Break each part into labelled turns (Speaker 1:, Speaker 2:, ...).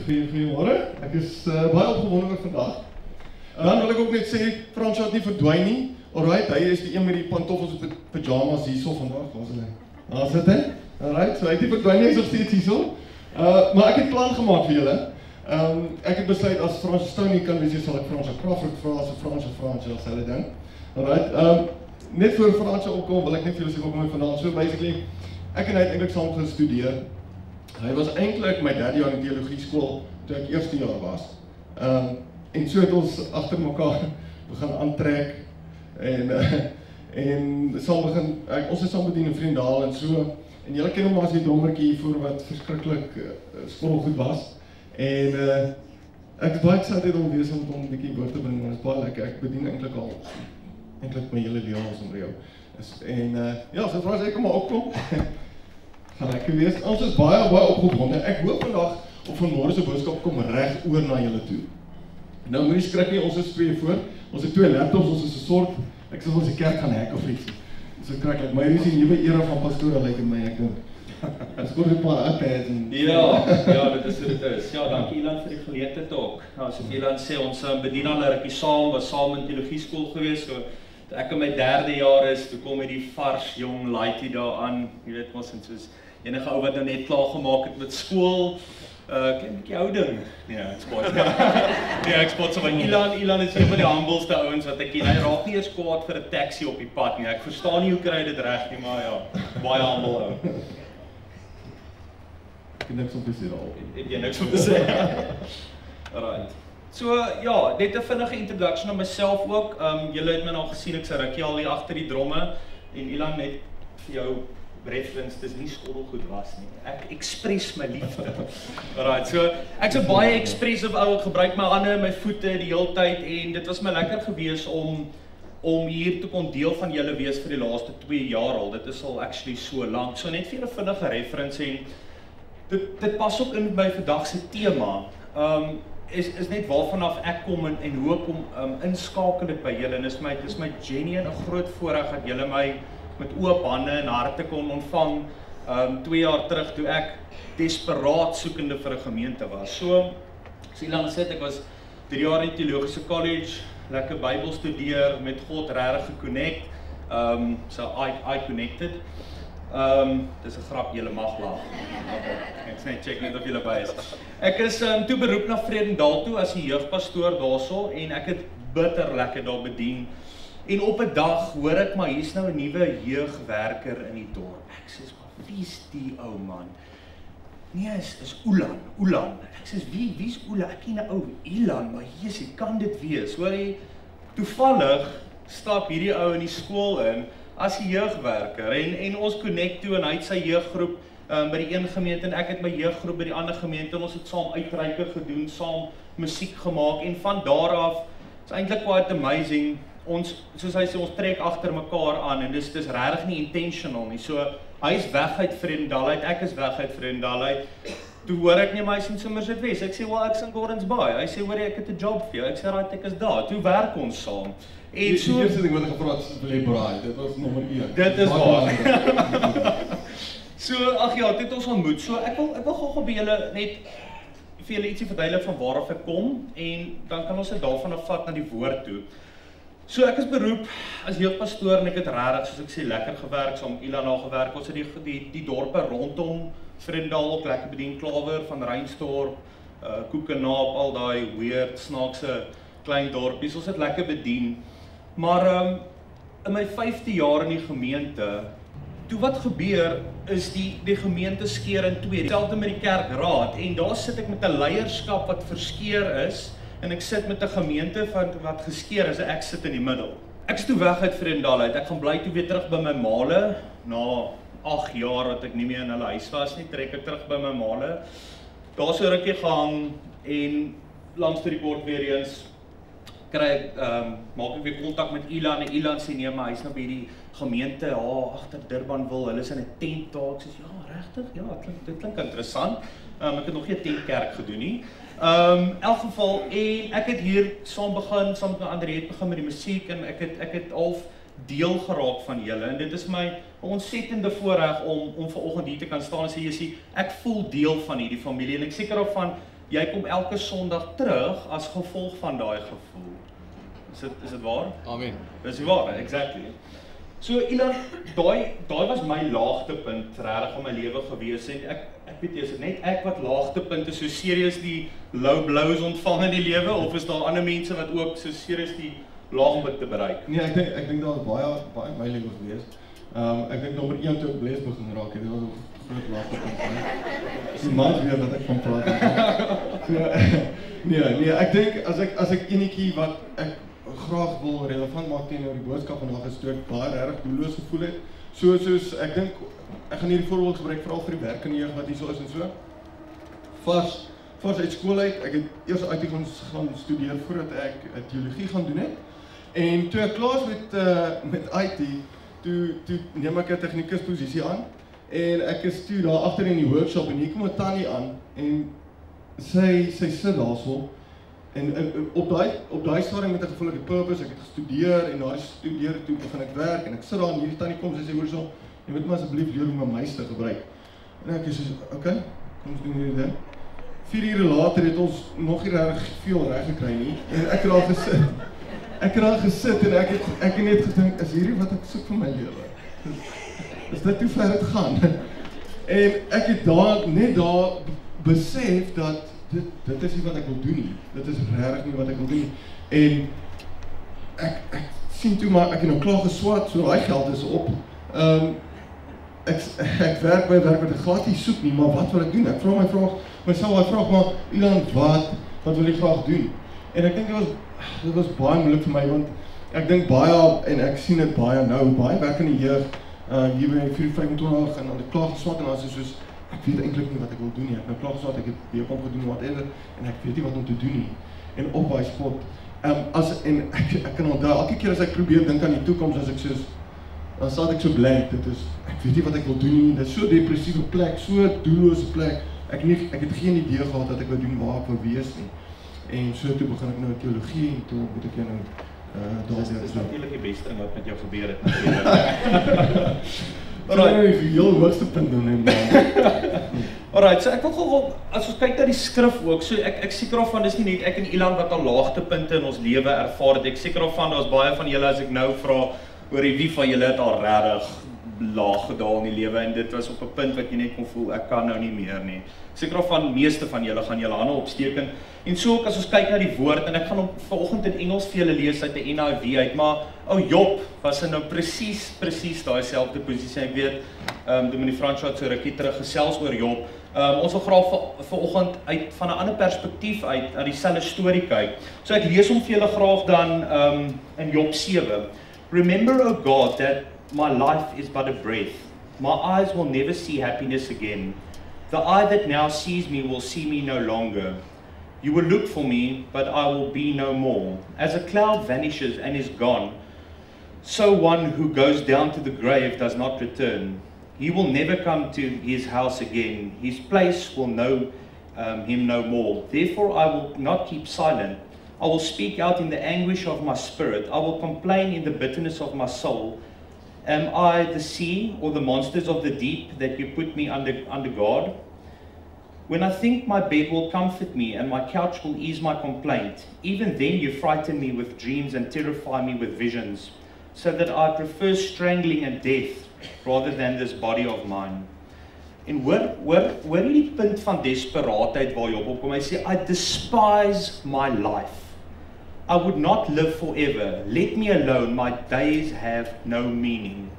Speaker 1: Goeiemôre. Ek is baie opgewonde oor vandag. Dan wil ek ook net sê, Fransjo het nie verdwyn nie. Alright, hy is die een met die pantoffels op pyjamas hierso vandag. Waar is hy? Daar sit hy. Alright, so hy het nie verdwyn nie, hy is nog steeds hierso. Maar ek het plan gemaak vir julle. Ek het besluit as Fransjo Stoney kan wees, sal ek Fransjo Crawford vra as 'n Fransjo as hulle ding. Alright, net voor Fransjo opkom, wil ek net vir julle sê hoekom hy vanaand. So basically, ek en hy het eintlik saam gestudeer. Hy was eintlik my derde jaar in teologie skool toe ek eerste jaar was. En so het ons agter mekaar begin aantrek en saam begin, ons het saam bedien in Vriendaal en so. En julle ken hom as die drommertjie voor wat verskriklik skottelgoed was. En ek is baie excited om weer om hom 'n bietjie woord te bring, maar dit is baie lekker. Ek bedien eintlik my hele lewe al sonder jou. En ja, so vra as ek kom maar opkom. Gaan lekker wees. Ons is baie opgewonde. Ek hoop vandag of vanmôre se boodskap kom reg oor na julle toe. Nou moenie skrik nie, ons is twee voor. Ons het twee laptops, ons is 'n soort, ek sê ons die kerk gaan hack of iets. So krak ek, maar hier is die nuwe era van pastore lyk in my, ek dink. Ons kom 'n paar iPads en
Speaker 2: Ja, dit is hoe dit is. Ja, dankie Ilan vir die geleentheid ook. Nou, soos Ilan sê, ons bedien al 'n rukkie saam, was saam in teologie skool gewees, so toe ek in my derde jaar is, toe kom die vars jong laaitjie daar aan, jy weet mos, en soos enige ou wat nou net klaar gemaak het met skool, klein bietjie ouding. Nee, ek spot. Nee, ek spot so van Ilan is een van die humbelste ouens wat ek ken. Hy raak nie eers kwaad vir 'n taxi op die pad nie. Ek verstaan nie hoe kry hy dit reg nie, maar ja, baie humble ou.
Speaker 1: ek het niks om te sê daarop.
Speaker 2: Het jy niks om te sê? Alright. So ja, net 'n vinnige introduction aan myself ook. Julle het my nou gesien, ek's 'n rukkie al hier agter die dromme en Ilan net vir jou reference, dis nie skottelgoed was nie. Ek express my liefde. Alright, so ek's 'n baie expressive ou, ek gebruik my hande en my voete die hele tyd en dit was my lekker gewees om hier te kon deel van julle wees vir die laaste 2 jaar al. Dit is al actually so lank. So net vir 'n vinnige reference en dit pas ook in by vandag se tema. Is net waarvanaf ek kom en hoe ek kom inskakel dit by julle en dis my genuine 'n groot voorreg dat julle my met oop hande en harte kon ontvang 2 jaar terug toe ek desperaat soekende vir 'n gemeente was. So Ilan sê ek was 3 jaar in teologiese college, lekker Bybel studeer, met God regtig geconnect. So I connected. Dis 'n grap, julle mag lag. Okay. Ek sê check net of julle by is. Ek is toe beroep na Vredendaal toe as 'n jeugpastoor daarso en ek het bitter lekker daar bedien. En op 'n dag hoor ek maar hier's nou 'n nuwe jeugwerker in die dorp. Ek sê maar wie's die ou man? Nee, is Ulan. Ek sê wie's Ulan? Ek ken 'n ou Ilan, maar Jesus, kan dit wees? Hoor jy, toevallig stap hierdie ou in die skool in as 'n jeugwerker en ons connect toe en hy het sy jeuggroep by die een gemeente en ek het my jeuggroep by die ander gemeente en ons het saam uitreike gedoen, saam musiek gemaak en van daar af is eintlik quite amazing. Ons, soos hy sê, ons trek agter mekaar aan en dis regtig nie intentional nie. So hy is weg uit Vredendaal uit, ek is weg uit Vredendaal uit. Toe hoor ek nie maar hy's in Somerset West. Ek sê wel ek's in Gordons Bay. Hy sê hoor ek het 'n job vir jou. Ek sê right, ek is daar. Toe werk ons saam. En so
Speaker 1: die eerste ding wat ek gevra het wil jy braai. Dit was nommer 1.
Speaker 2: Dit is waar. So ag ja, dit het ons ontmoet. So ek wil gou by julle net vir julle ietsie verduidelik van waar af ek kom en dan kan ons dit daarvan af vat na die woord toe. So ek is beroep as jeugpastoor en ek het regtig soos ek sê lekker gewerk, saam met Ilan al gewerk. Ons het die dorpe rondom Vredendaal ook lekker bedien, Klawer van Reinstorp, Koekenaap, al daai weird snaakse klein dorpies. Ons het lekker bedien. Maar in my 5de jaar in die gemeente, toe wat gebeur is die gemeente skeer in twee. Dieselfde met die kerkraad en daar sit ek met 'n leierskap wat verskeer is. En ek sit met 'n gemeente wat geskeer is en ek sit in die middel. Ek is toe weg uit Vredendaal uit. Ek gaan bly toe weer terug by my maale. Na 8 jaar wat ek nie meer in hulle huis was nie, trek ek terug by my maale. Daar so rukkie gehang en langs die kort weer eens maak ek weer kontak met Ilan en Ilan sê nee, maar hy's nou by die gemeente agter Durbanville. Hulle is in 'n tent daar. Ek sê ja, regtig? Ja, dit klink interessant. Ek het nog nie 'n tentkerk gedoen nie. Elk geval, en ek het hier saam met Andriet begin met die musiek en ek het al deel geraak van julle en dit is my 'n ontsettende voorreg om vanoggend hier te kan staan en sê jy sien ek voel deel van hierdie familie en ek seker of van jy kom elke Sondag terug as gevolg van daai gevoel. Is dit waar?
Speaker 3: Amen.
Speaker 2: Dis waar, exactly. So Ilan, daai was my laagtepunt regtig in my lewe gewees en ek weet jy, is dit net ek wat laagtepunte so serieus die low blows ontvang in die lewe of is daar ander mense wat ook so serieus die laagpunte bereik?
Speaker 1: Nee, ek dink daar was baie my lewe gewees. Ek dink nommer 1 toe ek bles begin raak, dit was 'n groot laagtepunt. Dis maar weer wat ek van praat. Nee, ek dink as ek enetjie wat ek graag wil relevant maak teenoor die boodskap vandag gestoot baie regtig doelloos gevoel het. Soos ek dink ek gaan hierdie voorbeeld gebruik veral vir die werkende jeug wat hier so is en so. Vars uit skool uit, ek het eers uit gaan studeer voordat ek teologie gaan doen het. En toe ek klaar is met IT, toe neem ek 'n tegnikusposisie aan en ek is toe daar agter in die workshop en hier kom 'n tannie aan en sy sit daarso. En op daai stadium het ek gevoel ek het purpose, ek het gestudeer en daai studeer toe begin ek werk en ek sit daar en hierdie tannie kom, sy sê hoor so, jy moet my asseblief leer om 'n muis te gebruik. En ek sê, okay, kom ons doen hierdie ding. 4 ure later het ons nog nie reg veel reg gekry nie en ek het daar gesit. Ek het daar gesit en ek het net gedink, is hierdie wat ek soek vir my lewe? Is dit hoe ver dit gaan? En ek het net daar besef dat dit is nie wat ek wil doen nie. Dit is regtig nie wat ek wil doen nie. En ek sien toe maar ek het nou klaar geswat, so daai geld is op. Ek werk by werk wat ek glad nie soek nie, maar wat wil ek doen? Ek vra myself daai vraag, maar Ilan, wat wil jy graag doen? En ek dink dit was baie moeilik vir my want ek dink baie en ek sien dit baie nou, baie werkende jeug hier by 425 en dan het klaar geswat en dan is soos ek weet eintlik nie wat ek wil doen nie. Ek het nou klaar geswat, ek het BCom gedoen whatever en ek weet nie wat om te doen nie. En op daai spot ek kan onthou elke keer as ek probeer dink aan die toekoms as ek soos dan staan ek so blank. Dit is ek weet nie wat ek wil doen nie. Dit is so depressiewe plek, so doellose plek. Ek het geen idee gehad dat ek wou doen waar ek wou wees nie. En so toe begin ek nou teologie en toe moet ek nou
Speaker 2: dit is natuurlik die beste ding wat met jou gebeur het natuurlik.
Speaker 1: Alright, heel hoogste punt doen
Speaker 2: Alright, so ek wil gou as ons kyk na die skrif ook, so ek seker of van dis nie net ek en Ilan wat al laagtepunte in ons lewe ervaar het. Ek seker of van daar's baie van julle as ek nou vra oor wie van julle het al regtig laag gedaal in die lewe en dit was op 'n punt wat jy net kon voel ek kan nou nie meer nie. Seker van meeste van julle gaan julle hande opsteek en so ook as ons kyk na die woord en ek gaan hom vanoggend in Engels vir julle lees uit 'n NIV uit, maar Job was in nou presies daai selfde posisie. Ek weet Dominee François het so rukkie terug gesels oor Job. Ons wil graag vanoggend uit van 'n ander perspektief uit na dieselfde storie kyk. So ek lees hom vir julle graag dan in Job 7. Remember, O God, that my life is but a breath. My eyes will never see happiness again. The eye that now sees me will see me no longer. You will look for me, but I will be no more. As a cloud vanishes and is gone, so one who goes down to the grave does not return. He will never come to his house again. His place will know him no more. Therefore I will not keep silent. I will speak out in the anguish of my spirit. I will complain in the bitterness of my soul. Am I the sea or the monsters of the deep that you put me under guard? When I think my bed will comfort me and my couch will ease my complaint, even then you frighten me with dreams and terrify me with visions, so that I prefer strangling and death rather than this body of mine. En hoor hierdie punt van desperaatheid waar Job opkom. Hy sê, I despise my life. I would not live forever. Let me alone, my days have no meaning.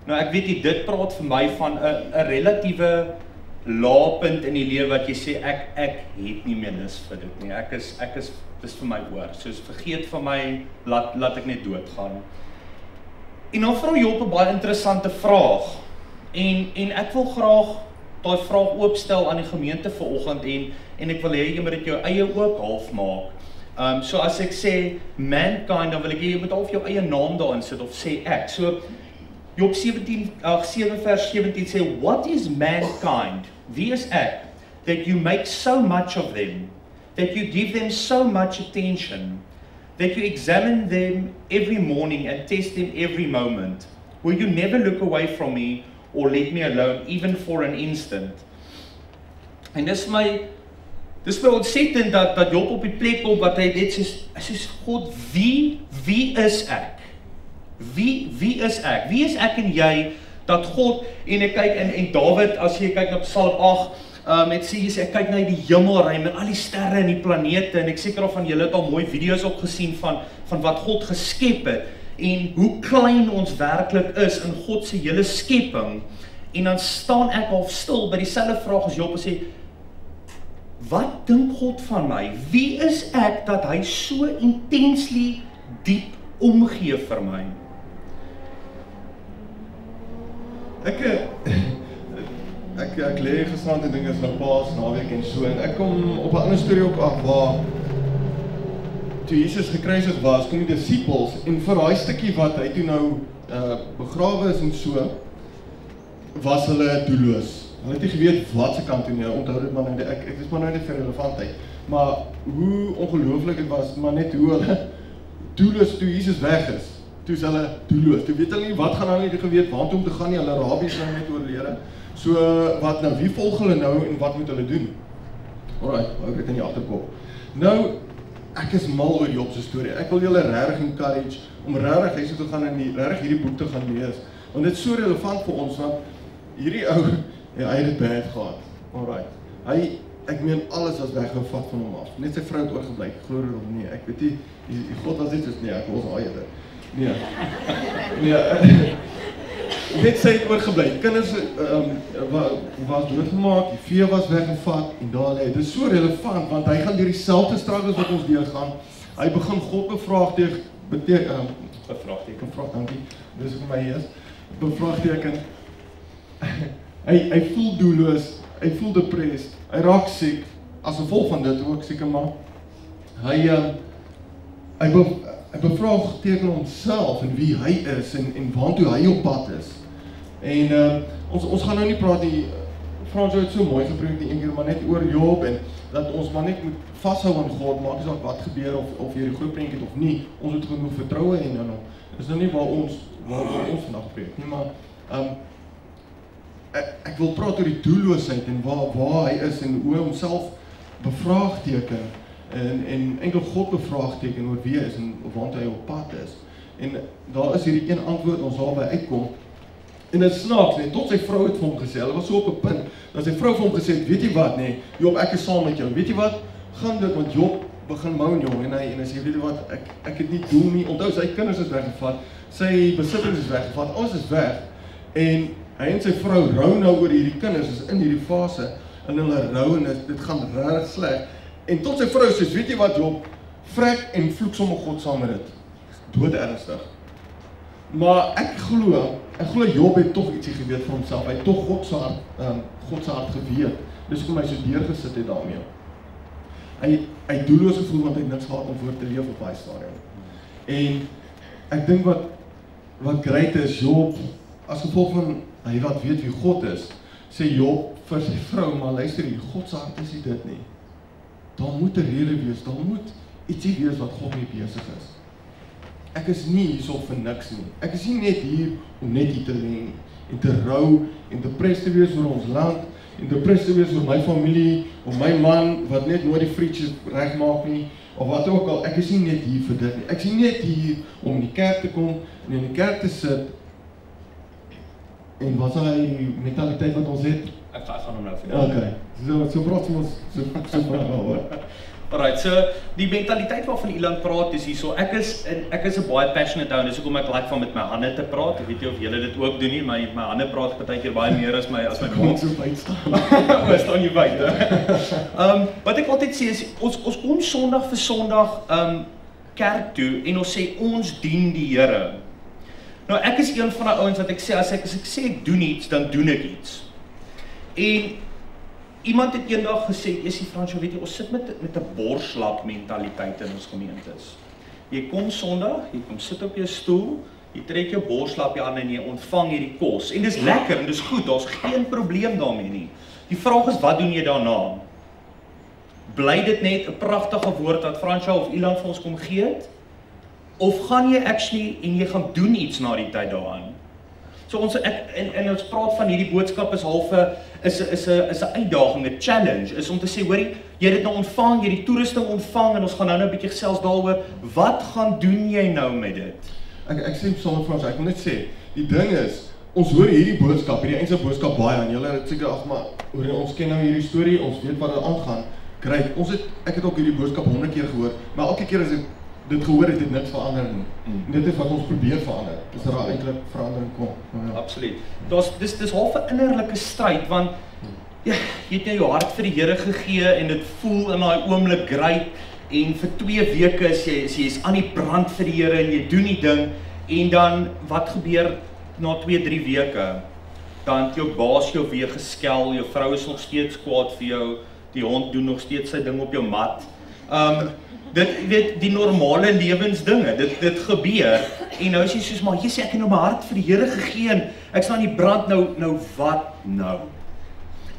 Speaker 2: Nou ek weet jy, dit praat vir my van 'n relatiewe laagpunt in die lewe wat jy sê ek het nie meer lus vir dit nie. Ek is dis vir my oor. Soos vergeet van my, laat ek net doodgaan. En dan vra Job 'n baie interessante vraag. En ek wil graag daai vraag oopstel aan die gemeente vanoggend en ek wil hê jy moet dit jou eie ook half maak. So as ek sê mankind, dan wil ek jy moet half jou eie naam daarin sit of sê ek. So Job 7 vers 17 sê, what is mankind? Wie is ek? That you make so much of them, that you give them so much attention, that you examine them every morning and test them every moment. Will you never look away from me or let me alone, even for an instant? En dis Dis vir ontsettend dat Job op die plek kom wat hy net sê, God, wie is ek? Wie is ek? Wie is ek en jy, dat God, en ek kyk, en Dawid, as jy kyk na Psalm 8, het sê, ek kyk na die hemelruim, en al die sterre en die planete, en ek seker of van julle het al mooi video's ook gesien van wat God geskep het, en hoe klein ons werklik is in God se hele skepping, en dan staan ek half stil by dieselfde vraag as Job en sê, wat dink God van my? Wie is ek dat hy so intensely diep omgee vir my?
Speaker 1: Ek lê gisterand en dink is nou Paas naweek en so, en ek kom op 'n ander storie ook af waar toe Jesus gekruisig was, kom die disippels, en vir daai stukkie wat hy toe nou begrawe is en so, was hulle doelloos. Hulle het nie geweet wat se kant toe nie, onthou dit maar nou, ek is maar nou net vir relevantheid, maar hoe ongelooflik het was, maar net hoe hulle doelloos toe Jesus weg is, toe is hulle doelloos, toe weet hulle nie wat gaan hulle nie geweet, waantoe om te gaan nie, hulle rabies nou net oorlede, so wat nou, wie volg hulle nou en wat moet hulle doen? Alright, hou ek dit in die agterkop. Nou, ek is mal oor Job se storie, ek wil julle regtig encourage, om regtig huis toe te gaan en regtig hierdie boek te gaan lees, want dit is so relevant vir ons, want hierdie ou, ja, hy het dit bad gehad, alright, ek meen alles was weggevat van hom af, net sy vrou het oorgebly, glo dit of nie, ek weet nie, die God was dit soos, nee, ek was aaierde, net sy het oorgebly, kinders was doodgemaak, die vee was weggevat, en daar lê, dit is so relevant, want hy gaan deur dieselfde struggles wat ons deurgaan, hy begin God bevraagteken, dankie, dis ook my is, bevraagteken, hy voel doelloos, hy voel depressed, hy raak siek, as gevolg van dit ook seker maar, hy bevraagteken homself en wie hy is en waartoe hy op pad is. En ons gaan nou nie praat nie, Frans het so mooi gepreek die een keer, maar net oor Job en dat ons maar net moet vashou aan God, maak nie saak wat gebeur of jy die groot prentjie het of nie, ons het genoeg vertroue en dan is nou nie waar ons vandag preek nie, maar ek wil praat oor die doelloosheid en waar hy is en hoe hy homself bevraagteken en enkel God bevraagteken oor wie hy is en waartoe hy op pad is. En daar is hierdie een antwoord ons daarby uitkom. En dit snaaks, nee, tot sy vrou het vir hom gesê, hulle was so op 'n punt, dat sy vrou vir hom gesê het, weet jy wat, nee, Job, ek is saam met jou, weet jy wat, gaan dit, want Job begin moan jong, en hy sê, weet jy wat, ek het nie doel nie, onthou, sy kinders is weggevat, sy besittings is weggevat, alles is weg, en hy en sy vrou rou nou oor hierdie kinders, is in hierdie fase, en hulle rou, en dit gaan regtig sleg, en tot sy vrou sê, weet jy wat Job, vrek en vloek sommer God saam met dit, dood ernstig. Maar ek glo Job het tog ietsie geweet van homself, hy het tog God se hart geweet, dis hoekom hy so deurgesit het daarmee. Hy doelloos gevoel, want hy het niks gehad om voor te leef op daai stadium. En ek dink wat great is, Job, as gevolg van hy wat weet wie God is, sê Job vir sy vrou, maar luister hier, God se hart is nie dit nie. Daar moet 'n rede wees, daar moet ietsie wees wat God mee besig is. Ek is nie hierso vir niks nie. Ek is nie net hier om net hier te lê nie, en te rou, en depressed te wees oor ons land, en depressed te wees oor my familie, of my man, wat net nooit die frietjies regmaak nie, of wat ook al, ek is nie net hier vir dit nie. Ek is nie net hier om in die kerk te kom, en in die kerk te sit, en wat is die mentaliteit wat ons het?
Speaker 2: Ek gaan hom nou verder.
Speaker 1: Okay, so praat ons, so praat hoor.
Speaker 2: Alright, so die mentaliteit waarvan Ilan praat is hierso, ek is 'n baie passionate ou, en dis hoekom ek like van met my hande te praat. Ek weet nie of julle dit ook doen nie, maar my hande praat partykeer baie meer as my mond.
Speaker 1: So wyd staan.
Speaker 2: Ons staan nie wyd, hè. Wat ek altyd sê is, ons kom Sondag vir Sondag kerk toe en ons sê ons dien die Here. Nou ek is een van die ouens wat ek sê, as ek sê ek doen iets, dan doen ek iets. En iemand het eendag gesê, Frans, weet jy, ons sit met 'n borslap mentaliteit in ons gemeentes. Jy kom Sondag, jy kom sit op jou stoel, jy trek jou borslapjie aan en jy ontvang hierdie kos. En dis lekker en dis goed, daar's geen probleem daarmee nie. Die vraag is, wat doen jy daarna? Bly dit net 'n pragtige woord wat Fransja of Ilan vir ons kom gee het? Of gaan jy actually en jy gaan doen iets na die tyd daaraan? So ons en ons praat van hierdie boodskap is half 'n uitdaging, 'n challenge, is om te sê, hoorie, jy het dit nou ontvang, jy het die toerusting ontvang en ons gaan nou 'n bietjie gesels daaroor, wat gaan doen jy nou met dit?
Speaker 1: Ek sê sommer vir ons, ek wil net sê, die ding is, ons hoor hierdie boodskap, hierdie eindse boodskap baie aan julle, het seker, ag maar, ons ken nou hierdie storie, ons weet wat er aangaan, great, ek het ook hierdie boodskap 100 keer gehoor, maar elke keer as ek dit gehoor het niks verander nie. En dit is wat ons probeer verander, dis daar eintlik verandering kom.
Speaker 2: Ja. Absoluut. Dis half 'n innerlike stryd, want ja, jy het jou hart vir die Here gegee en dit voel in daai oomblik great en vir 2 weke jy's aan die brand vir die Here en jy doen die ding en dan wat gebeur na 2-3 weke? Dan het jou baas jou weer geskel, jou vrou is nog steeds kwaad vir jou, die hond doen nog steeds sy ding op jou mat. Dit weet die normale lewensdinge, dit gebeur en nou is jy soos maar jy sê ek het nou my hart vir die Here gegee en ek staan in die brand nou wat nou?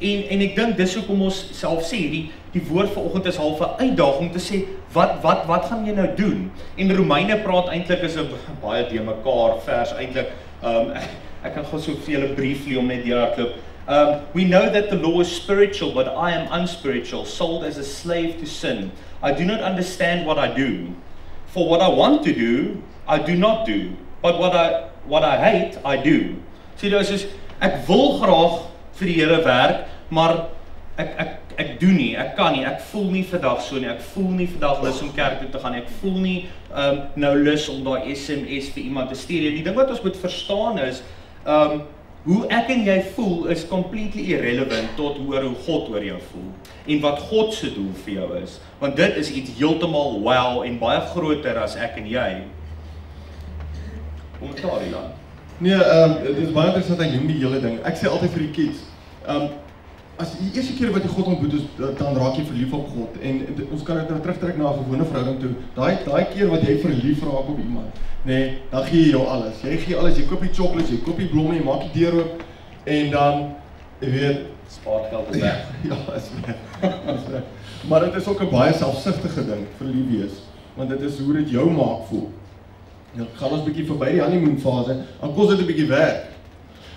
Speaker 2: En ek dink dis hoekom ons self sê die woord vanoggend is half 'n uitdaging om te sê wat gaan jy nou doen? En Romeine praat eintlik is 'n baie de mekaar vers eintlik. Ek kan gou so vir julle briefly om net deurhardloop. We know that the law is spiritual, but I am unspiritual, sold as a slave to sin. I do not understand what I do. For what I want to do, I do not do. But what I hate, I do. Sê dit is ek wil graag vir die Here werk, maar ek doen nie, ek kan nie, ek voel nie vandag so nie, ek voel nie vandag lus om kerk toe te gaan, ek voel nie nou lus om daai SMS vir iemand te stuur. Die ding wat ons moet verstaan is, hoe ek en jy voel is completely irrelevant tot hoe God oor jou voel en wat God se doel vir jou is, want dit is iets heeltemal wow en baie groter as ek en jy. Kommentaar hieraan.
Speaker 1: Nee, dit is baie interessant aan die hele ding. Ek sê altyd vir die kids, as die eerste keer wat jy God ontmoet is, dan raak jy verlief op God en ons kan dit nou terugtrek na 'n gewone verhouding toe. Daai keer wat jy verlief raak op iemand, nee, dan gee jy jou alles. Jy gee alles, jy koop die chocolates, jy koop die blomme, jy maak die deur oop en dan jy weet,
Speaker 2: spaargeld is weg.
Speaker 1: Ja, is weg. Maar dit is ook 'n baie selfsugtige ding, verlief wees, want dit is hoe dit jou maak voel. Nou gaan ons bietjie verby die honeymoon fase, dan kos dit 'n bietjie werk.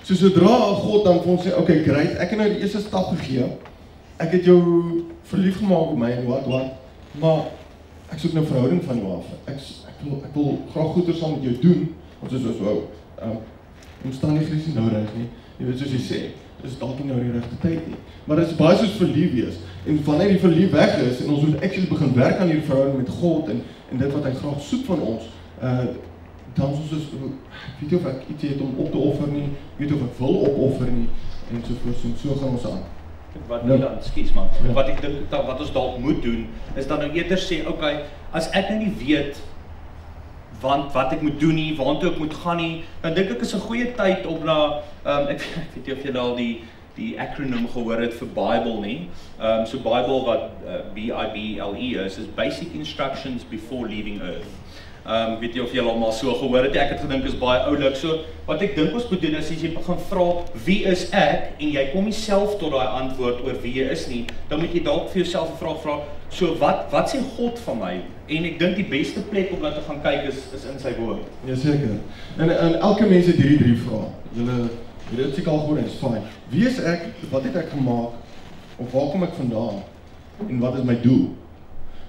Speaker 1: So sodra God dan vir ons sê, okay, great, ek het nou die eerste stap gegee. Ek het jou verlief gemaak op my en wat, maar ek soek nou verhouding van jou af. Ek wil graag goeie saam met jou doen. Ons is so omstandighede nie nou reg nie. Jy weet soos jy sê, dis dalk nie nou die regte tyd nie. Maar dit is baie soos verlief wees. En wanneer die verlief weg is en ons moet actually begin werk aan hierdie verhouding met God en dit wat hy graag soek van ons, dan soos ek weet of ek iets het om op te offer nie, weet of ek wil opoffer nie en so gaan ons aan.
Speaker 2: Wat nie dan, ekskuus man, wat ek dink wat ons dalk moet doen is dan nou eerder sê, okay, as ek nou nie weet wat ek moet doen nie, waartoe ek moet gaan nie, dan dink ek is 'n goeie tyd om na ek weet nie of julle al die acronym gehoor het vir Bible nie. So Bible wat BIBLE is Basic Instructions Before Leaving Earth. Weet jy of julle al so gehoor het, ek het gedink is baie oulik, so wat ek dink ons moet doen is as jy begin vra, wie is ek, en jy kom nie self tot daai antwoord oor wie jy is nie, dan moet jy dalk vir jouself 'n vraag vra, so wat sê God van my? En ek dink die beste plek om na te gaan kyk is in sy woord.
Speaker 1: Ja, seker. En elke mens het hierdie 3 vrae. Julle het seker al gehoor, is fyn. Wie is ek? Wat het ek gemaak? Of waar kom ek vandaan? En wat is my doel?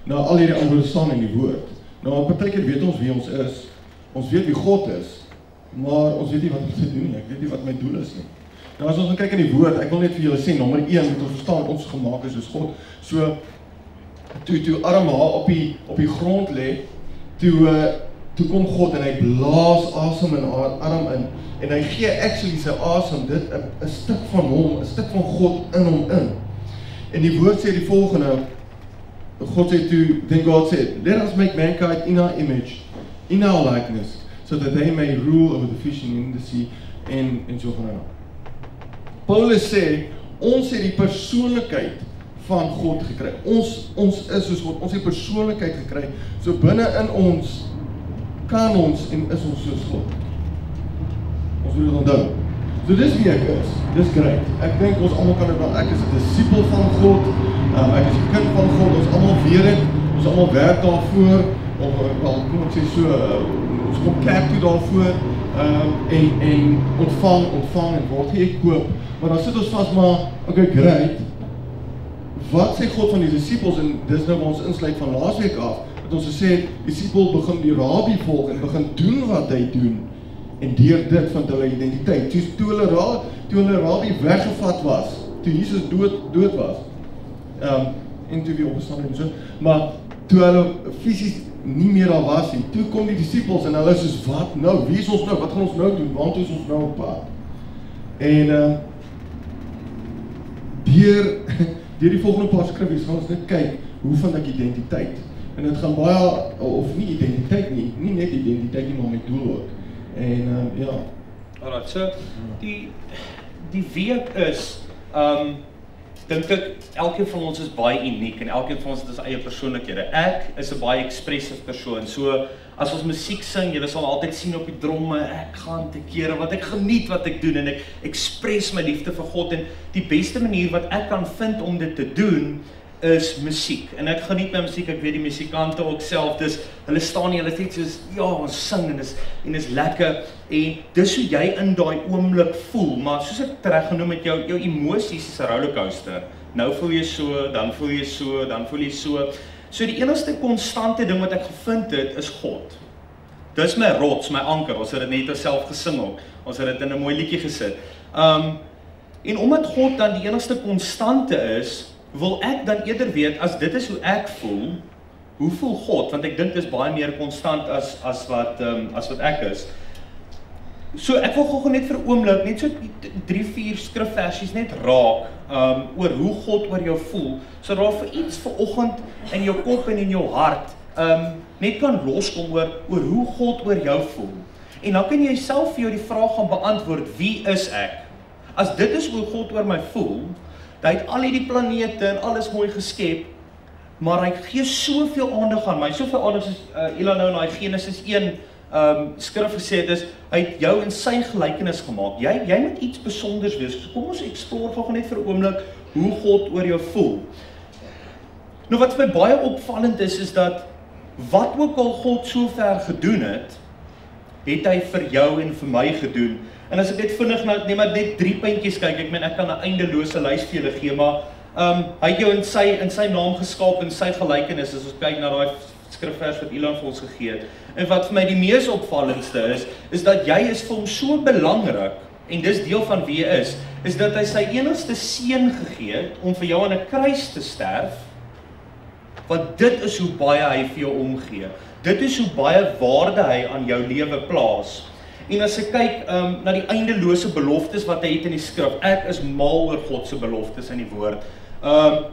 Speaker 1: Nou al hierdie antwoorde staan in die woord. Nou, partykeer weet ons wie ons is, ons weet wie God is, maar ons weet nie wat ons moet doen nie, ek weet nie wat my doel is nie. Nou as ons gaan kyk in die woord, ek wil net vir julle sê, nommer 1, moet ons verstaan, ons gemaak is soos God. So, toe Adam op die grond lê, toe kom God en hy blaas asem in Adam in, en hy gee actually sy asem, dit 'n stuk van hom, 'n stuk van God in hom in. En die woord sê die volgende, God sê then God said, let us make mankind in our image, in our likeness, so that they may rule over the fish in the sea, en so van nou. Paulus sê, ons het die persoonlikheid van God gekry. Ons is soos God, ons het persoonlikheid gekry, so binne in ons, kan ons en is ons soos God. Ons moet dit onthou. So dis wie ek is, dis great. Ek dink ons almal kan dit wel, ek is 'n disipel van God, ek is 'n kind van God, ons almal weet dit, ons almal werk daarvoor, of wel, kom ek sê so, ons kom kerk toe daarvoor, en ontvang en word gekoop. Maar dan sit ons vas maar, okay, great. Wat sê God van die disippels, en dis nou waar ons insluit van laasweek af, dat ons gesê het, die disipel begin die rabbi volg en begin doen wat hy doen, en deur dit vind hulle identiteit. Toe hulle rabbi weggevat was, toe Jesus dood was, en toe weer opgestaan en so, maar toe hulle fisies nie meer daar was nie, toe kom die disippels en hulle soos, wat nou, wie is ons nou, wat gaan ons nou doen, want is ons nou op pad? En deur die volgende paar skriffies gaan ons net kyk, hoe vind ek identiteit? En dit gaan baie, of nie identiteit nie, nie net identiteit nie, maar met doel ook. En ja.
Speaker 2: Alright, so die week is, dink ek, elkeen van ons is baie uniek en elkeen van ons het sy eie persoonlikhede. Ek is 'n baie expressive persoon, so as ons musiek sing, julle sal altyd sien op die dromme, ek gaan te kere wat ek geniet wat ek doen en ek express my liefde vir God en die beste manier wat ek kan vind om dit te doen is musiek. En ek geniet my musiek, ek weet die musikante ook self, dus hulle staan nie, hulle sê soos, ja, ons sing en is lekker en dis hoe jy in daai oomblik voel, maar soos ek tereg genoem het, jou emosies is 'n rollercoaster. Nou voel jy so, dan voel jy so, dan voel jy so. So die enigste konstante ding wat ek gevind het, is God. Dis my rots, my anker, ons het dit net self gesing ook, ons het dit in 'n mooi liedjie gesit. En omdat God dan die enigste konstante is, wil ek dan eerder weet, as dit is hoe ek voel, hoe voel God? Want ek dink dit is baie meer konstant as wat ek is. So ek wil gou net vir 'n oomblik, net so 3-4 skrifversies net raak, oor hoe God oor jou voel, so daar vir iets vanoggend in jou kop en in jou hart, net kan loskom oor hoe God oor jou voel. En dan kan jy self vir jou die vraag gaan beantwoord, wie is ek? As dit is hoe God oor my voel, hy het al die planete en alles mooi geskep, maar hy gee soveel aandag aan my, soveel aandag soos Ilan nou in die Genesis 1 skrif gesê het is, hy het jou in sy gelykenis gemaak. Jy moet iets besonders wees. So kom ons explore gou net vir 'n oomblik hoe God oor jou voel. Nou wat vir my baie opvallend is dat wat ook al God so ver gedoen het hy vir jou en vir my gedoen. En as ek net vinnig nou net 3 puntjies kyk, ek kan 'n eindelose lys vir julle gee, maar hy het jou in sy naam geskaap in sy gelykenis, as ons kyk na daai skrifvers wat Ilan vir ons gegee het. En wat vir my die mees opvallendste is dat jy is vir hom so belangrik, en dis deel van wie hy is dat hy sy enigste seun gegee het om vir jou aan 'n kruis te sterf, want dit is hoe baie hy vir jou omgee. Dit is hoe baie waarde hy aan jou lewe plaas. En as ek kyk na die eindelose beloftes wat hy het in die skrif, ek is mal oor God se beloftes in die woord.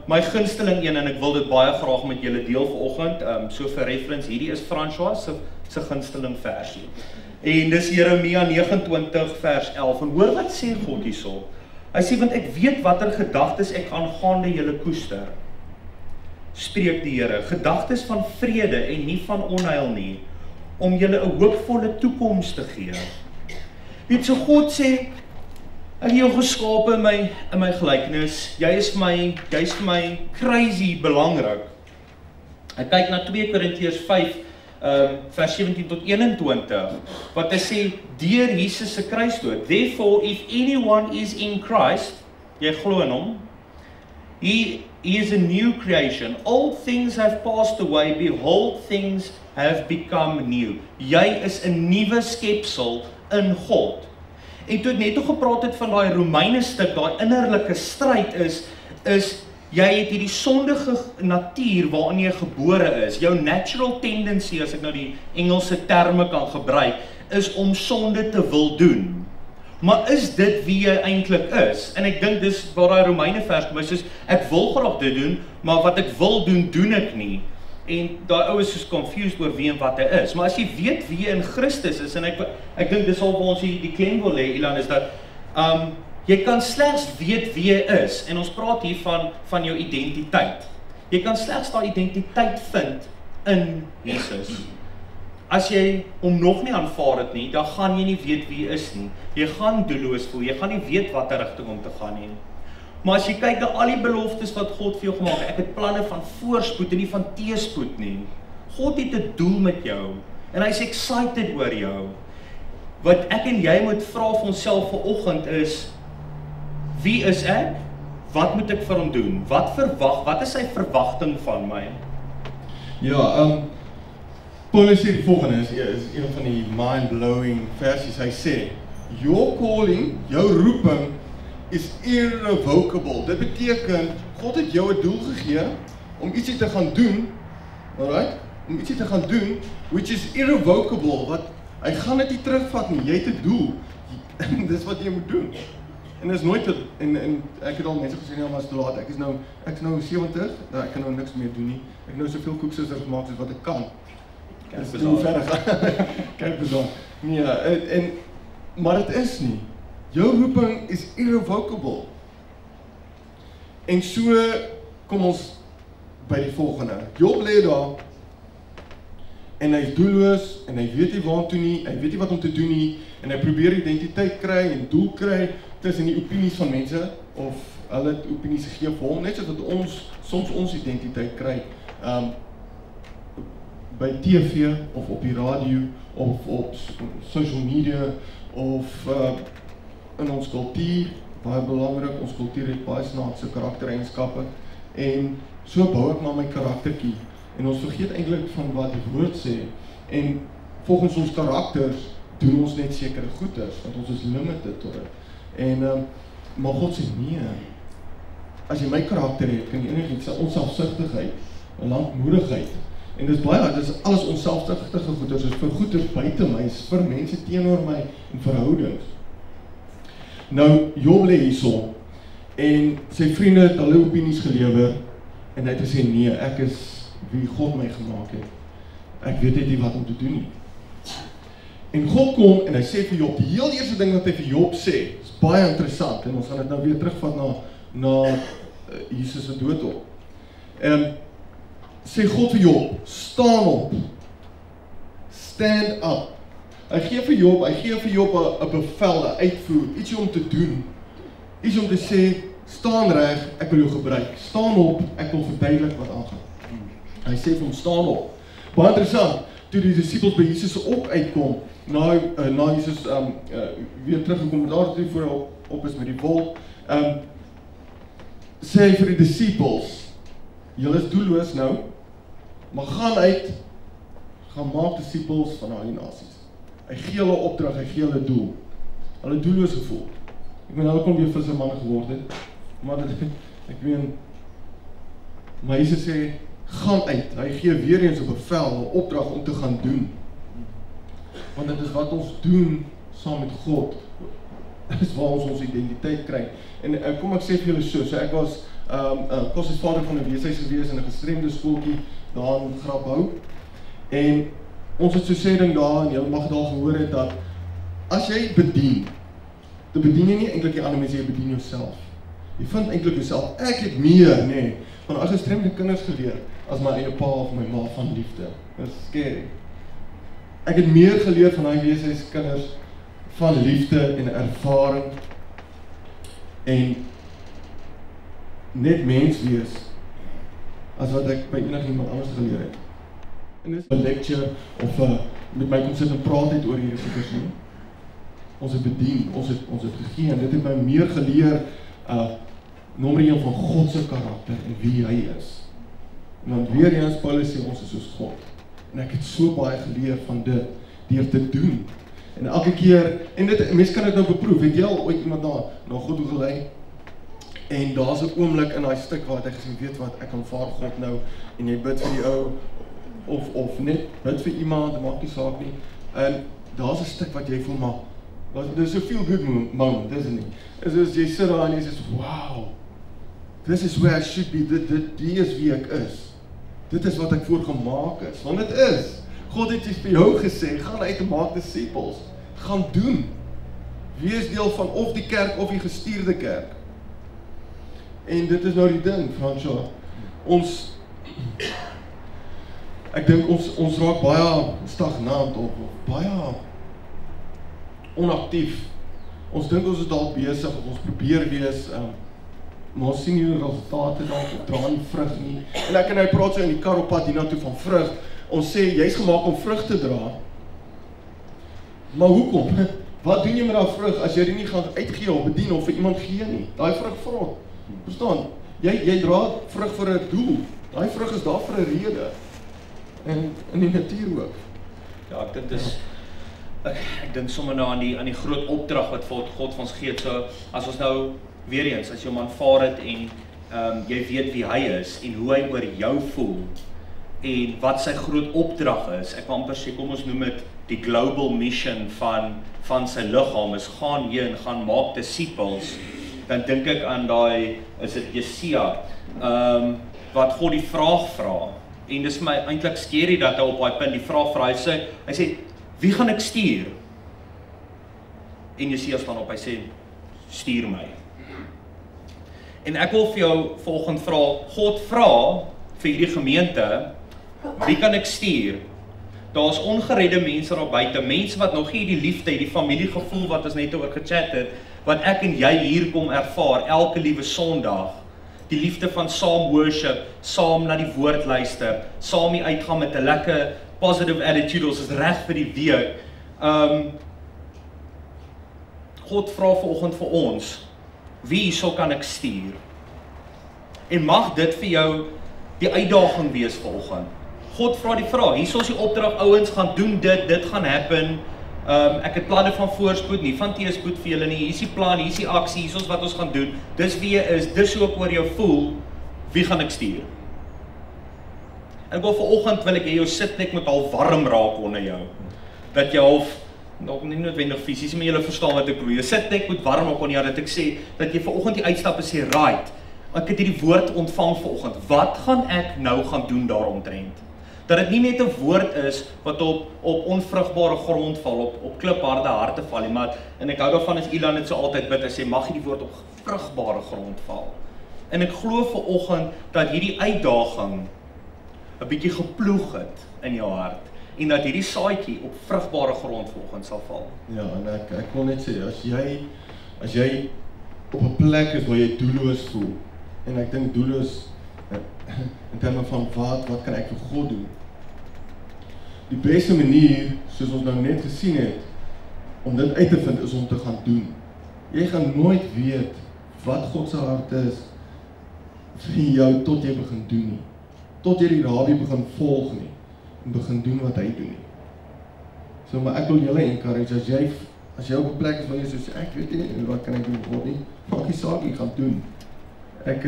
Speaker 2: My gunsteling een, en ek wil dit baie graag met julle deel vanoggend, so vir reference, hierdie is François se gunsteling versie. En dis Jeremia 29 vers 11, en hoor wat sê God hierso. Hy sê, want ek weet watter gedagtes ek aangaande julle koester, spreek die Here, gedagtes van vrede en nie van onheil nie, om julle 'n hoopvolle toekoms te gee. Weet so God sê, ek het jou geskape in my gelykenis, jy is vir my crazy belangrik. Ek kyk na 2 Korintiërs 5 vers 17 tot 21, wat hy sê, deur Jesus se kruisdood, therefore if anyone is in Christ, jy glo in hom, he is a new creation, old things have passed away, behold things have become new. Jy is 'n nuwe skepsel in God. En toe ek net gepraat het van daai Romeine stuk, daai innerlike stryd is jy het hierdie sondige natuur waarin jy gebore is. Jou natural tendency, as ek nou die Engelse terme kan gebruik, is om sonde te wil doen. Maar is dit wie jy eintlik is? En ek dink dis waar daai Romeine vers kom, soos ek wil graag dit doen, maar wat ek wil doen, doen ek nie. En daai ou is soos confused oor wie en wat hy is. Maar as jy weet wie jy in Christus is, en ek dink dis al waar ons die klem wil hê, Ilan, is dat jy kan slegs weet wie jy is, en ons praat hier van jou identiteit. Jy kan slegs daai identiteit vind in Jesus. As jy hom nog nie aanvaar het nie, dan gaan jy nie weet wie jy is nie. Jy gaan doelloos voel, jy gaan nie weet watter rigting om te gaan nie. Maar as jy kyk na al die beloftes wat God vir jou gemaak het, ek het planne van voorspoed en nie van teëspoed nie. God het 'n doel met jou, en hy's excited oor jou. wat ek en jy moet vra vir onsself vanoggend is, wie is ek? Wat moet ek vir hom doen? Wat is sy verwagting van my?
Speaker 1: Ja, Paulus sê die volgende, is een van die mind-blowing versies. Hy sê, your calling, jou roeping, is irrevocable. Dit beteken, God het jou 'n doel gegee, om ietsie te gaan doen, alright? Om ietsie te gaan doen, which is irrevocable, wat, hy gaan dit nie terugvat nie, jy het 'n doel, dis wat jy moet doen. En dis nooit, en ek het al mense gesê, nee, maar is te laat, ek is nou 70, nou, ek kan nou niks meer doen nie, ek het nou soveel koeksoos gemaak soos wat ek kan. Dis hoe verder gaan. Kyk besaar. Nee, maar het is nie. Jou roeping is irrevocable. En so kom ons by die volgende. Job lê daar, en hy is doelloos, en hy weet nie waartoe nie, hy weet nie wat om te doen nie, en hy probeer identiteit kry en doel kry tussen die opinies van mense, of hulle opinies gee vir hom, net soos wat ons soms ons identiteit kry, by TV, of op die radio, of op social media, of in ons kultuur, baie belangrik, ons kultuur het baie snaakse karaktereienskappe, en so bou ek maar my karaktertjie, en ons vergeet eintlik van wat die woord sê, en volgens ons karakters, doen ons net sekere goeders, want ons is limited tot dit, en, maar God sê nee, as jy my karakter het, kan jy enigiets, onselfsugtigheid, lankmoedigheid, en dis baie, dis alles onselfsugtige goeders, is vir goeders buite my, is vir mense teenoor my, en verhoudings. Nou, Job lê hierso, en sy vriende het hulle opinies gelewer, en hy het gesê, nee, ek is wie God my gemaak het. Ek weet nie wat om te doen nie. En God kom, en hy sê vir Job, die heel eerste ding wat hy vir Job sê, is baie interessant, en ons gaan dit nou weer terugvat na Jesus se dood op. Sê God vir Job, staan op, stand up. Hy gee vir Job 'n bevel, 'n uitvoer, iets om te doen, iets om te sê, staan reg, ek wil jou gebruik, staan op, ek wil verduidelik wat aangaan. Hy sê vir hom, staan op. Baie interessant, toe die disippels by Jesus op uitkom, na Jesus weer teruggekom, daar toe voor hy op is met die wolk, sê hy vir die disippels, julle is doelloos nou, maar gaan uit, gaan maak disippels van al die nasies. Hy gee hulle opdrag, hy gee hulle doel. Hulle doelloos gevoel. Ek meen, hulle kon weer vissermanne geword het, maar ek meen, maar Jesus sê, gaan uit. Hy gee weer eens 'n bevel, 'n opdrag om te gaan doen. Want dit is wat ons doen saam met God. Dit is waar ons identiteit kry. En kom ek sê vir julle so ek was koshuisvader van 'n weeshuis gewees in 'n gestremde skooltjie daar in Grabouw. En ons het so sê ding daar, en jy mag daar gehoor het, dat as jy bedien, dan bedien jy nie eintlik die ander mense, jy bedien jouself. Jy vind eintlik jouself, ek het meer, nee, van as gestremde kinders geleer, as my eie pa of my ma van liefde. Dit is scary. Ek het meer geleer van die weeshuiskinders, van liefde en ervaring, en net mens wees, as wat ek by enigiemand anders geleer het. En dis 'n lecture, of met my kom sit en praat het oor hierdie goeders nie. Ons het bedien, ons het gegee, en dit het my meer geleer, nommer 1 van God se karakter, en wie hy is. Want weer eens, Paulus sê, ons is soos God. En ek het so baie geleer van dit, deur te doen. En elke keer, en mense kan dit nou beproef, het jy al ooit iemand na God toe gelei? En daar's 'n oomblik in daai stuk waar hy gesê, weet wat, ek aanvaar God nou, en jy bid vir die ou, of net bid vir iemand, maak nie saak nie, en daar's 'n stuk wat jy voel, maar dis 'n feel good moment, dis nie. En soos jy sit daar en jy sê, wow, this is where I should be, dit is wie ek is. Dit is wat ek voorgemaak is, want dit is. God het vir jou gesê, gaan uit en maak disippels, gaan doen. Wees deel van of die kerk of die gestuurde kerk. En dit is nou die ding, François, ek dink ons raak baie stagnant of baie onactief. Ons dink ons is dalk besig, of ons probeer wees, maar ons sien nie die resultate dalk, of dra nie vrug nie. En ek en hy praat so in die kar op pad hiernatoe van vrug. Ons sê, jy is gemaak om vrug te dra. Maar hoekom? Wat doen jy met daai vrug as jy dit nie gaan uitgee of bedien of vir iemand gee nie? Daai vrug vrot. Verstaan? Jy dra vrug vir 'n doel. Daai vrug is daar vir 'n rede. En in die natuur ook.
Speaker 2: Ja, ek dink dis ek dink sommer nou aan die groot opdrag wat God vir ons gee. So as ons nou weer eens as jy hom aanvaar het en jy weet wie hy is en hoe hy oor jou voel en wat sy groot opdrag is. Ek wil amper sê, kom ons noem dit die global mission van sy liggaam is gaan heen, gaan maak disippels. Dan dink ek aan daai, is dit Jesaja, wat God die vraag vra. En dis my eintlik scary dat hy op daai punt die vraag vra. Hy sê, wie gaan ek stuur? En Jesaja staan op, hy sê, stuur my. En ek wil vir jou volgende vra, God vra vir hierdie gemeente, wie kan ek stuur? Daar's ongeredde mense daar buite, mense wat nog nie die liefde, die familiegevoel wat ons net oor gechat het, wat ek en jy hier kom ervaar, elke liewe Sondag, die liefde van saam worship, saam na die woord luister, saam nie uitgaan met 'n lekker positive attitude, ons is reg vir die week. God vra vanoggend vir ons, wie hierso kan ek stuur? En mag dit vir jou die uitdaging wees vanoggend. God vra die vraag, hierso is die opdrag, ouens gaan doen dit gaan happen. Ek het planne van voorspoed nie, van teëspoed vir julle nie, hier is die plan, hier is die aksie, hier is wat ons gaan doen, dis wie jy is, dis hoe ek oor jou voel, wie gaan ek stuur? En ek wil vanoggend wil ek jou sit net met al warm raak onder jou, dat jy half, nog nie noodwendig fisies, maar julle verstaan wat ek bedoel, jy sit net met warm raak onder jou, dat ek sê, dat jy vanoggend die uitstap en sê, right, ek het hierdie woord ontvang vanoggend, wat gaan ek nou gaan doen daaromtrent? Dat dit nie net 'n woord is wat op onvrugbare grond val, op klipharde harte val nie, maar en ek hou daarvan as Ilan dit so altyd bid, hy sê mag hierdie woord op vrugbare grond val. En ek glo vanoggend dat hierdie uitdaging 'n bietjie geploeg het in jou hart en dat hierdie saadjie op vrugbare grond vanoggend sal val.
Speaker 1: Ja, en ek wil net sê as jy op 'n plek is waar jy doelloos voel en ek dink doelloos in terme van wat kan ek vir God doen? Die beste manier, soos ons nou net gesien het, om dit uit te vind, is om te gaan doen. Jy gaan nooit weet wat God se hart is vir jou tot jy begin doen nie. Tot jy die rabbi begin volg nie en begin doen wat hy doen nie. So, maar ek wil julle encourage, as jy op 'n plek is waar jy sê, ek weet nie, wat kan ek doen vir God nie, maak die saak, jy gaan doen. Ek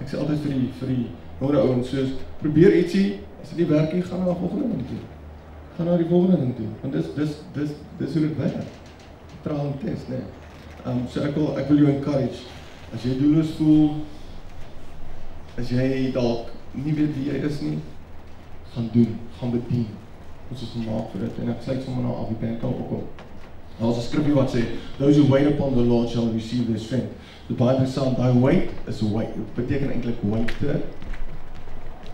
Speaker 1: sê altyd vir die jongere ouens, soos, probeer ietsie, as dit nie werk nie, gaan na die volgende ding toe. Gaan na die volgende ding toe, want dis hoe dit werk. Trial and test, nee. So ek wil jou encourage, as jy doelloos voel, as jy dalk nie weet wie jy is nie, gaan doen, gaan bedien. Ons is gemaak vir dit, en ek sluit sommer nou af, die pen kan opkom. Daar is 'n skrifgie wat sê, those who wait upon the Lord shall receive their strength. Die Bible sê, thy wait is wait. Dit beteken eintlik waiter.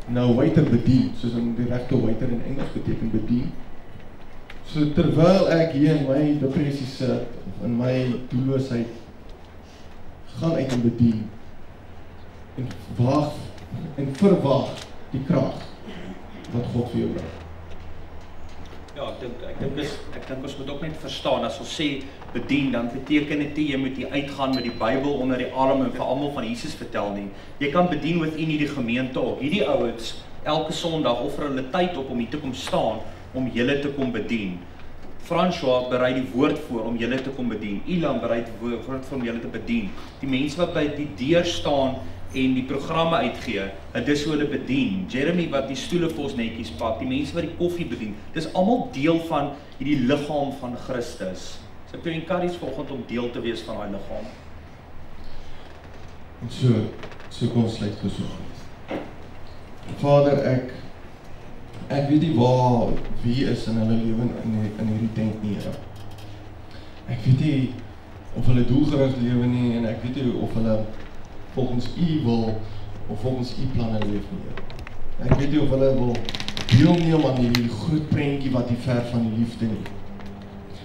Speaker 1: Nou waiter bedien, soos in die regte waiter in Engels beteken bedien. So terwyl ek hier in my depressie sit, in my doelloosheid, gaan uit en bedien. En wag en verwag die krag wat God vir jou bring.
Speaker 2: Ja, ek dink ons moet ook net verstaan, as ons sê bedien, dan beteken dit jy moet hier uitgaan met die Bybel onder die arm en vir almal van Jesus vertel nie. Jy kan bedien within hierdie gemeente ook. Hierdie ouens, elke Sondag offer hulle tyd op om hier te kom staan, om julle te kom bedien. François berei die woord voor om julle te kom bedien. Ilan berei die woord voor om julle te bedien. Die mense wat by die deur staan en die programme uitgee, dit is hoe hulle bedien. Jeremy wat die stoele vir ons netjies pak, die mense wat die koffie bedien, dis almal deel van hierdie liggaam van Christus. So ek wil encourage vanoggend om deel te wees van daai liggaam.
Speaker 1: En so kom ons sluit gesoek. Vader, ek weet nie waar wie is in hulle lewe in hierdie tent nie, Here. Ek weet nie of hulle doelgerig lewe nie, en ek weet nie of hulle volgens u wil, of volgens u planne leef nie. Ek weet nie of hulle wil deelneem aan hierdie groot prentjie wat nie ver van die liefde nie.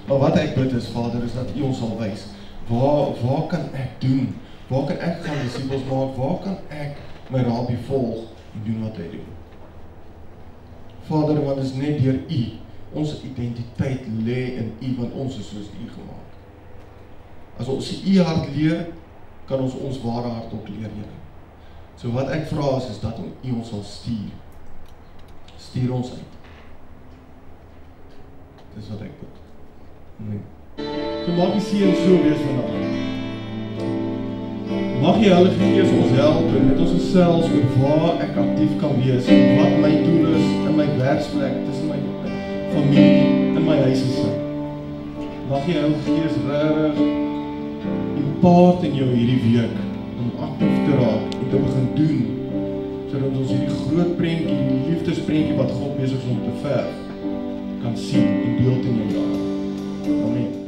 Speaker 1: Maar wat ek bid is, Vader, is dat u ons sal wys, waar kan ek doen? Waar kan ek gaan disippels maak? Waar kan ek my rabbi volg en doen wat hy doen? Vader, want is net deur u Ons identiteit lê in U, want ons is soos U gemaak. As ons U hart leer, kan ons ons ware hart ook leer, Here. So wat ek vra is dat U ons sal stuur. Stuur ons uit. Dis wat ek bid. Amen. So mag die seën so wees vandag. Mag die Heilige Gees ons help en met ons gesels oor waar ek aktief kan wees en wat my doel is in my werksplek, tussen my familie, in my huis gesin. Mag die Heilige Gees regtig impart in jou hierdie week om aktief te raak en te begin doen, sodat ons hierdie groot prentjie, die liefdesprentjie wat God besig is om te verf, kan sien en deel te neem daar. Amen.